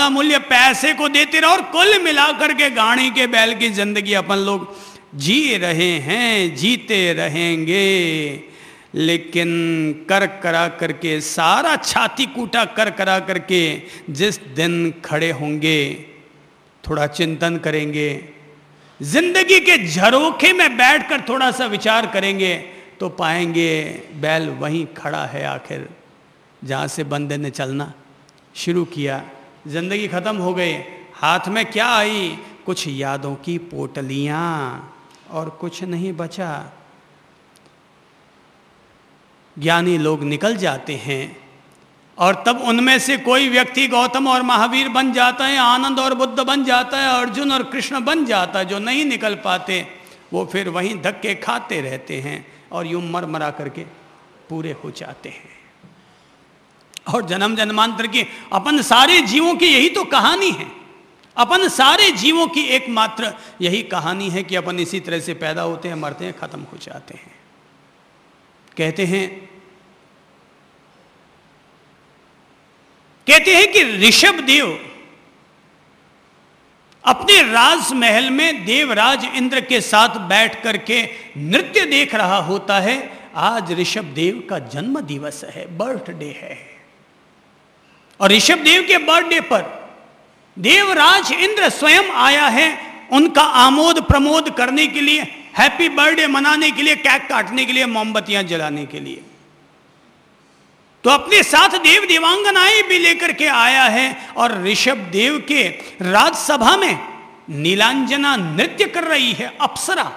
मूल्य पैसे को देते रहो और कुल मिलाकर के गाड़ी के बैल की जिंदगी अपन लोग जी रहे हैं, जीते रहेंगे। लेकिन कर करा करके, सारा छाती कूटा कर करा करके जिस दिन खड़े होंगे, थोड़ा चिंतन करेंगे, जिंदगी के झरोखे में बैठकर थोड़ा सा विचार करेंगे, तो पाएंगे बैल वहीं खड़ा है आखिर जहाँ से बंदे ने चलना शुरू किया। जिंदगी खत्म हो गई, हाथ में क्या आई? कुछ यादों की पोटलियाँ और कुछ नहीं बचा। ज्ञानी लोग निकल जाते हैं और तब उनमें से कोई व्यक्ति गौतम और महावीर बन जाता है, आनंद और बुद्ध बन जाता है, अर्जुन और कृष्ण बन जाता है। जो नहीं निकल पाते वो फिर वहीं धक्के खाते रहते हैं और यूं मर मरा करके पूरे हो जाते हैं। और जन्म जन्मांतर की अपन सारे जीवों की यही तो कहानी है। अपन सारे जीवों की एकमात्र यही कहानी है कि अपन इसी तरह से पैदा होते हैं, मरते हैं, खत्म हो जाते हैं। कहते हैं कि ऋषभ देव अपने राजमहल में देवराज इंद्र के साथ बैठ करके नृत्य देख रहा होता है। आज ऋषभ देव का जन्म दिवस है, बर्थडे है। और ऋषभ देव के बर्थडे पर देवराज इंद्र स्वयं आया है उनका आमोद प्रमोद करने के लिए, हैप्पी बर्थडे मनाने के लिए, केक काटने के लिए, मोमबत्तियां जलाने के लिए। तो अपने साथ देव देवांगनाएं भी लेकर के आया है। और ऋषभ देव के राजसभा में नीलांजना नृत्य कर रही है, अप्सरा।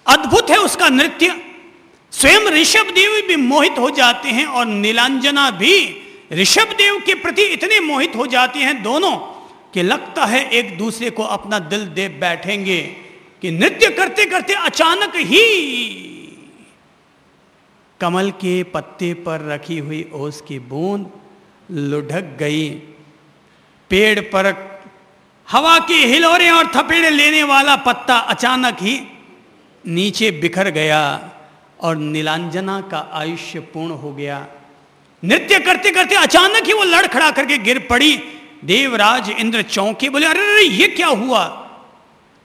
अद्भुत है उसका नृत्य। स्वयं ऋषभ देव भी मोहित हो जाते हैं और नीलांजना भी ऋषभ देव के प्रति इतने मोहित हो जाते हैं दोनों कि लगता है एक दूसरे को अपना दिल दे बैठेंगे कि नृत्य करते करते अचानक ही कमल के पत्ते पर रखी हुई ओस की बूंद लुढ़क गई। पेड़ पर हवा के हिलोरे और थपेड़े लेने वाला पत्ता अचानक ही नीचे बिखर गया और नीलांजना का आयुष्य पूर्ण हो गया। नृत्य करते करते अचानक ही वो लड़खड़ा करके गिर पड़ी। देवराज इंद्र चौंके, बोले अरे अरे ये क्या हुआ?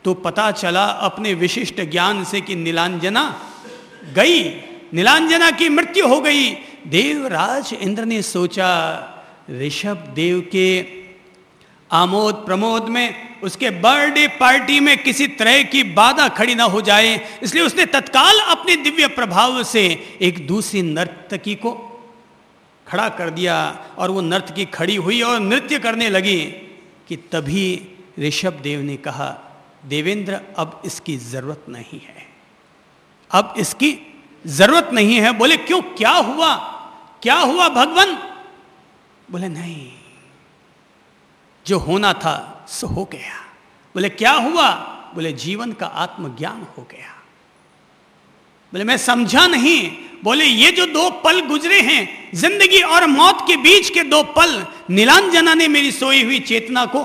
तो पता चला अपने विशिष्ट ज्ञान से कि नीलांजना गई, नीलांजना की मृत्यु हो गई। देवराज इंद्र ने सोचा ऋषभ देव के आमोद प्रमोद में, उसके बर्थडे पार्टी में किसी तरह की बाधा खड़ी ना हो जाए, इसलिए उसने तत्काल अपने दिव्य प्रभाव से एक दूसरी नर्तकी को खड़ा कर दिया और वो नर्तकी खड़ी हुई और नृत्य करने लगी। कि तभी ऋषभ देव ने कहा देवेंद्र अब इसकी जरूरत नहीं है, अब इसकी जरूरत नहीं है। बोले क्यों, क्या हुआ, क्या हुआ भगवान? बोले नहीं, जो होना था सो हो गया। बोले क्या हुआ? बोले जीवन का आत्मज्ञान हो गया। बोले मैं समझा नहीं। बोले ये जो 2 पल गुजरे हैं, जिंदगी और मौत के बीच के 2 पल, नीलांजना ने मेरी सोई हुई चेतना को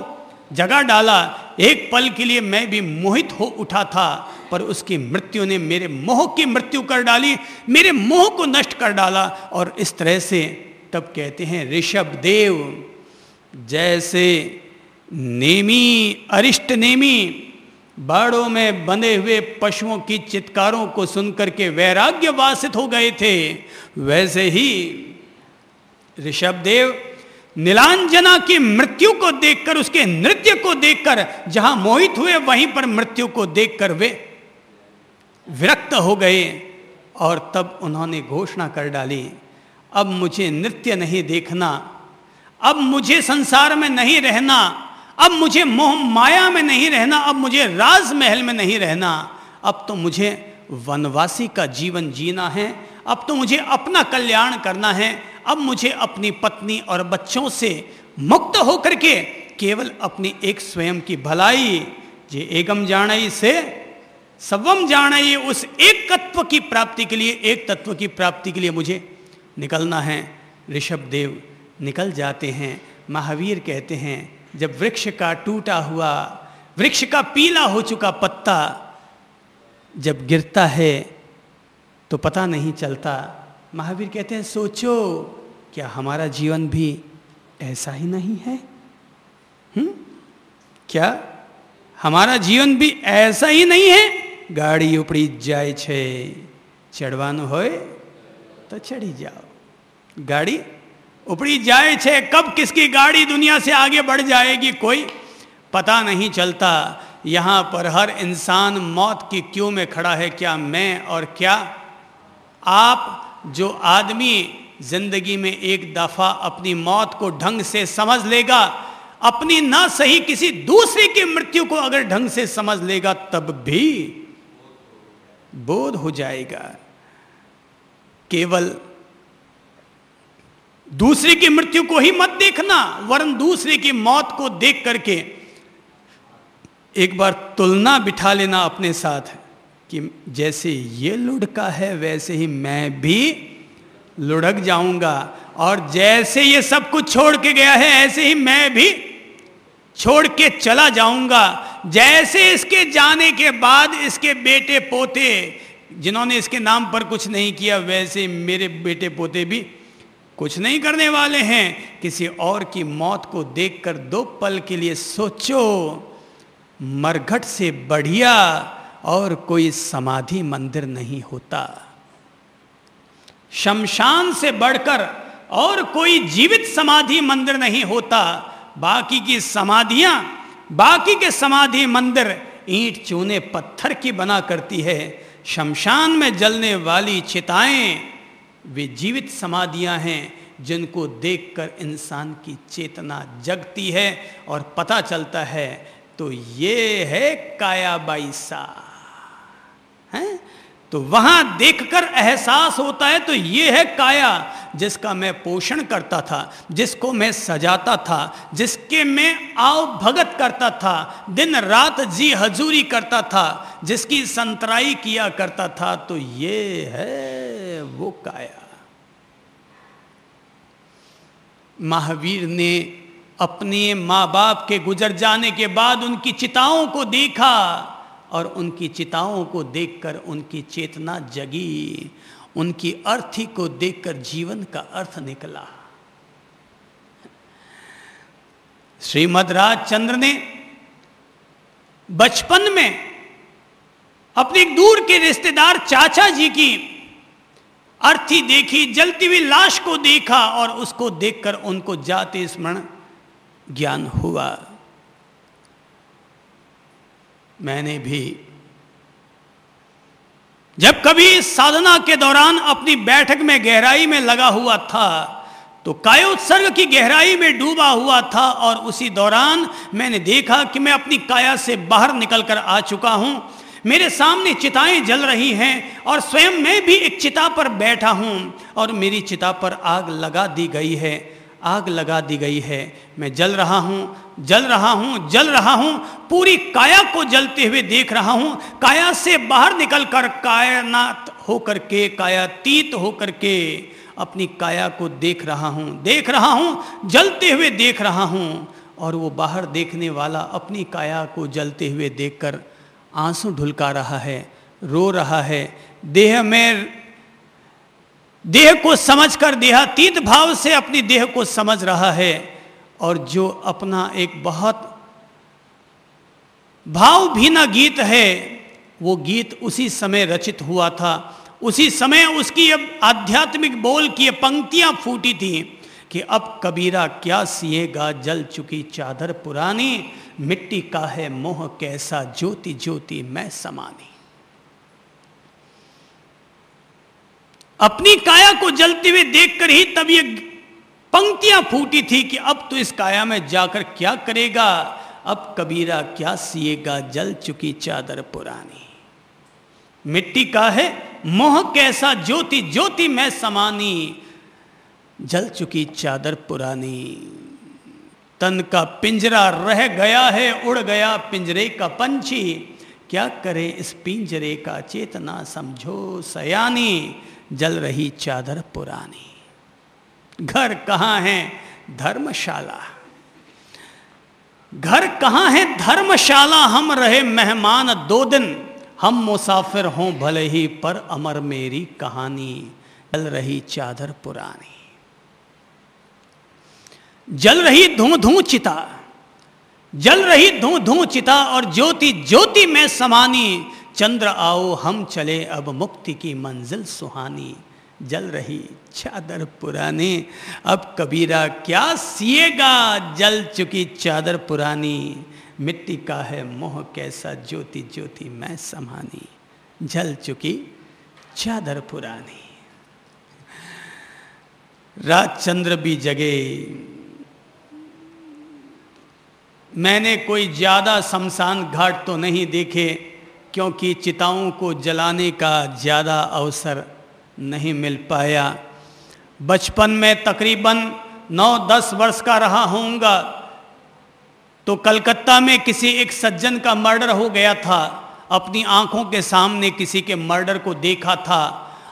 जगा डाला। एक पल के लिए मैं भी मोहित हो उठा था, पर उसकी मृत्यु ने मेरे मोह की मृत्यु कर डाली, मेरे मोह को नष्ट कर डाला। और इस तरह से तब कहते हैं ऋषभ देव जैसे नेमी अरिष्ट नेमी बाड़ों में बंधे हुए पशुओं की चित्कारों को सुनकर के वैराग्य वासित हो गए थे, वैसे ही ऋषभ देव नीलांजना की मृत्यु को देखकर, उसके नृत्य को देखकर जहां मोहित हुए वहीं पर मृत्यु को देखकर वे विरक्त हो गए। और तब उन्होंने घोषणा कर डाली अब मुझे नृत्य नहीं देखना, अब मुझे संसार में नहीं रहना, अब मुझे मोह माया में नहीं रहना, अब मुझे राजमहल में नहीं रहना, अब तो मुझे वनवासी का जीवन जीना है, अब तो मुझे अपना कल्याण करना है, अब मुझे अपनी पत्नी और बच्चों से मुक्त होकर के केवल अपनी एक स्वयं की भलाई, जे एकम जानई से सर्वम जानई, उस एक तत्व की प्राप्ति के लिए, एक तत्व की प्राप्ति के लिए मुझे निकलना है। ऋषभ देव निकल जाते हैं। महावीर कहते हैं जब वृक्ष का टूटा हुआ, वृक्ष का पीला हो चुका पत्ता जब गिरता है तो पता नहीं चलता। महावीर कहते हैं सोचो क्या हमारा जीवन भी ऐसा ही नहीं है? क्या हमारा जीवन भी ऐसा ही नहीं है? गाड़ी उपड़ी जाए छे, चढ़वानु होय तो चढ़ी जाओ। गाड़ी उपड़ी जाए छे, कब किसकी गाड़ी दुनिया से आगे बढ़ जाएगी कोई पता नहीं चलता। यहाँ पर हर इंसान मौत की क्यू में खड़ा है, क्या मैं और क्या आप। जो आदमी जिंदगी में एक दफा अपनी मौत को ढंग से समझ लेगा, अपनी ना सही किसी दूसरे की मृत्यु को अगर ढंग से समझ लेगा, तब भी बोध हो जाएगा। केवल दूसरे की मृत्यु को ही मत देखना, वरन दूसरे की मौत को देख करके एक बार तुलना बिठा लेना अपने साथ कि जैसे ये लुढ़का है वैसे ही मैं भी लुढ़क जाऊंगा, और जैसे ये सब कुछ छोड़ के गया है ऐसे ही मैं भी छोड़ के चला जाऊंगा। जैसे इसके जाने के बाद इसके बेटे पोते जिन्होंने इसके नाम पर कुछ नहीं किया, वैसे मेरे बेटे पोते भी कुछ नहीं करने वाले हैं। किसी और की मौत को देखकर 2 पल के लिए सोचो, मरघट से बढ़िया और कोई समाधि मंदिर नहीं होता। शमशान से बढ़कर और कोई जीवित समाधि मंदिर नहीं होता। बाकी की समाधियां, बाकी के समाधि मंदिर ईंट चूने पत्थर की बना करती है। शमशान में जलने वाली चिताएं वे जीवित समाधियां हैं, जिनको देखकर इंसान की चेतना जगती है और पता चलता है तो ये है कायाबाईसा है। तो वहां देखकर एहसास होता है तो ये है काया, जिसका मैं पोषण करता था, जिसको मैं सजाता था, जिसके मैं आओ भगत करता था, दिन रात जी हजूरी करता था, जिसकी संतराई किया करता था, तो ये है वो काया। महावीर ने अपने माँ बाप के गुजर जाने के बाद उनकी चिताओं को देखा और उनकी चिताओं को देखकर उनकी चेतना जगी, उनकी अर्थी को देखकर जीवन का अर्थ निकला। श्रीमद् राजचंद्र ने बचपन में अपने एक दूर के रिश्तेदार चाचा जी की अर्थी देखी, जलती हुई लाश को देखा और उसको देखकर उनको जाते स्मरण ज्ञान हुआ। मैंने भी जब कभी साधना के दौरान अपनी बैठक में गहराई में लगा हुआ था तो कायोत्सर्ग की गहराई में डूबा हुआ था, और उसी दौरान मैंने देखा कि मैं अपनी काया से बाहर निकलकर आ चुका हूं। मेरे सामने चिताएं जल रही हैं और स्वयं मैं भी एक चिता पर बैठा हूं और मेरी चिता पर आग लगा दी गई है, आग लगा दी गई है। मैं जल रहा हूं, जल रहा हूं, जल रहा हूं, पूरी काया को जलते हुए देख रहा हूं। काया से बाहर निकलकर कायनात होकर के, कायातीत होकर के अपनी काया को देख रहा हूं, जलते हुए देख रहा हूं। और वो बाहर देखने वाला अपनी काया को जलते हुए देखकर आंसू ढुलका रहा है, रो रहा है। देह को समझकर देहातीत भाव से अपनी देह को समझ रहा है। और जो अपना एक बहुत भावभीना गीत है, वो गीत उसी समय रचित हुआ था, उसी समय उसकी अब आध्यात्मिक बोल की पंक्तियां फूटी थी कि अब कबीरा क्या सिएगा जल चुकी चादर पुरानी, मिट्टी का है मोह कैसा ज्योति ज्योति मैं समानी। अपनी काया को जलते हुए देखकर ही तब ये पंक्तियां फूटी थी कि अब तो इस काया में जाकर क्या करेगा, अब कबीरा क्या सिएगा जल चुकी चादर पुरानी, मिट्टी का है मोह कैसा ज्योति ज्योति मैं समानी, जल चुकी चादर पुरानी। तन का पिंजरा रह गया है, उड़ गया पिंजरे का पंछी, क्या करे इस पिंजरे का चेतना समझो सयानी, जल रही चादर पुरानी। घर कहाँ है धर्मशाला, घर कहाँ है धर्मशाला, हम रहे मेहमान 2 दिन, हम मुसाफिर हों भले ही पर अमर मेरी कहानी, जल रही चादर पुरानी। जल रही धूं धूं चिता, जल रही धूं धूं चिता और ज्योति ज्योति में समानी, चंद्र आओ हम चले अब मुक्ति की मंजिल सुहानी। जल रही चादर पुरानी, अब कबीरा क्या सिएगा, जल चुकी चादर पुरानी। मिट्टी का है मोह कैसा, ज्योति ज्योति में समानी, जल चुकी चादर पुरानी। रात चंद्र भी जगे। मैंने कोई ज़्यादा शमशान घाट तो नहीं देखे, क्योंकि चिताओं को जलाने का ज़्यादा अवसर नहीं मिल पाया। बचपन में तकरीबन 9-10 वर्ष का रहा होऊंगा तो कलकत्ता में किसी एक सज्जन का मर्डर हो गया था। अपनी आंखों के सामने किसी के मर्डर को देखा था।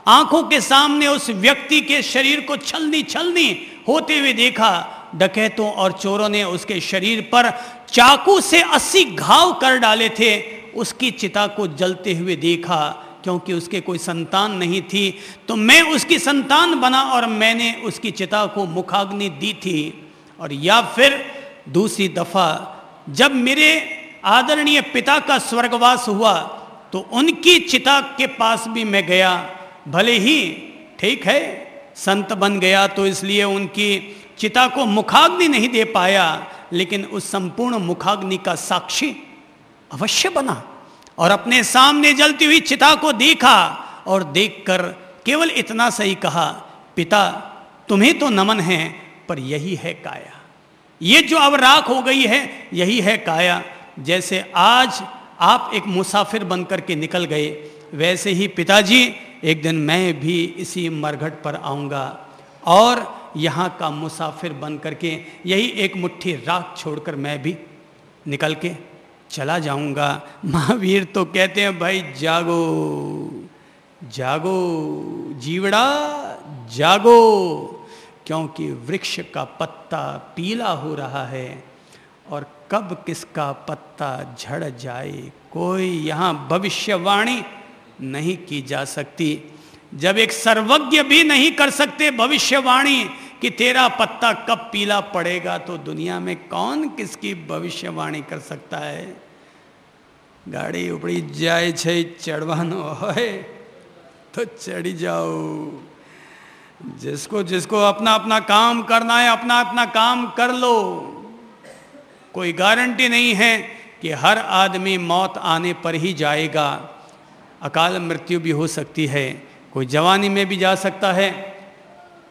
आंखों के सामने उस व्यक्ति के शरीर को छलनी छलनी होते हुए देखा। डकैतों और चोरों ने उसके शरीर पर चाकू से 80 घाव कर डाले थे। उसकी चिता को जलते हुए देखा, क्योंकि उसके कोई संतान नहीं थी, तो मैं उसकी संतान बना और मैंने उसकी चिता को मुखाग्नि दी थी। और या फिर दूसरी दफा जब मेरे आदरणीय पिता का स्वर्गवास हुआ तो उनकी चिता के पास भी मैं गया। भले ही ठीक है संत बन गया तो इसलिए उनकी चिता को मुखाग्नि नहीं दे पाया, लेकिन उस संपूर्ण मुखाग्नि का साक्षी अवश्य बना और अपने सामने जलती हुई चिता को देखा और देखकर केवल इतना सही कहा, पिता तुम्हें तो नमन है, पर यही है काया। ये जो अब राख हो गई है यही है काया। जैसे आज आप एक मुसाफिर बनकर के निकल गए, वैसे ही पिताजी एक दिन मैं भी इसी मरघट पर आऊँगा और यहाँ का मुसाफिर बन करके यही एक मुट्ठी राख छोड़कर मैं भी निकल के चला जाऊँगा। महावीर तो कहते हैं भाई जागो जागो जीवड़ा जागो, क्योंकि वृक्ष का पत्ता पीला हो रहा है और कब किसका पत्ता झड़ जाए कोई यहाँ भविष्यवाणी नहीं की जा सकती। जब एक सर्वज्ञ भी नहीं कर सकते भविष्यवाणी कि तेरा पत्ता कब पीला पड़ेगा, तो दुनिया में कौन किसकी भविष्यवाणी कर सकता है। गाड़ी उपड़ी जाए छे चढ़वानो है तो चढ़ी जाओ। जिसको जिसको अपना अपना काम करना है अपना अपना काम कर लो। कोई गारंटी नहीं है कि हर आदमी मौत आने पर ही जाएगा। अकाल मृत्यु भी हो सकती है। कोई जवानी में भी जा सकता है,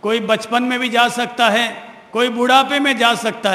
कोई बचपन में भी जा सकता है, कोई बुढ़ापे में जा सकता है।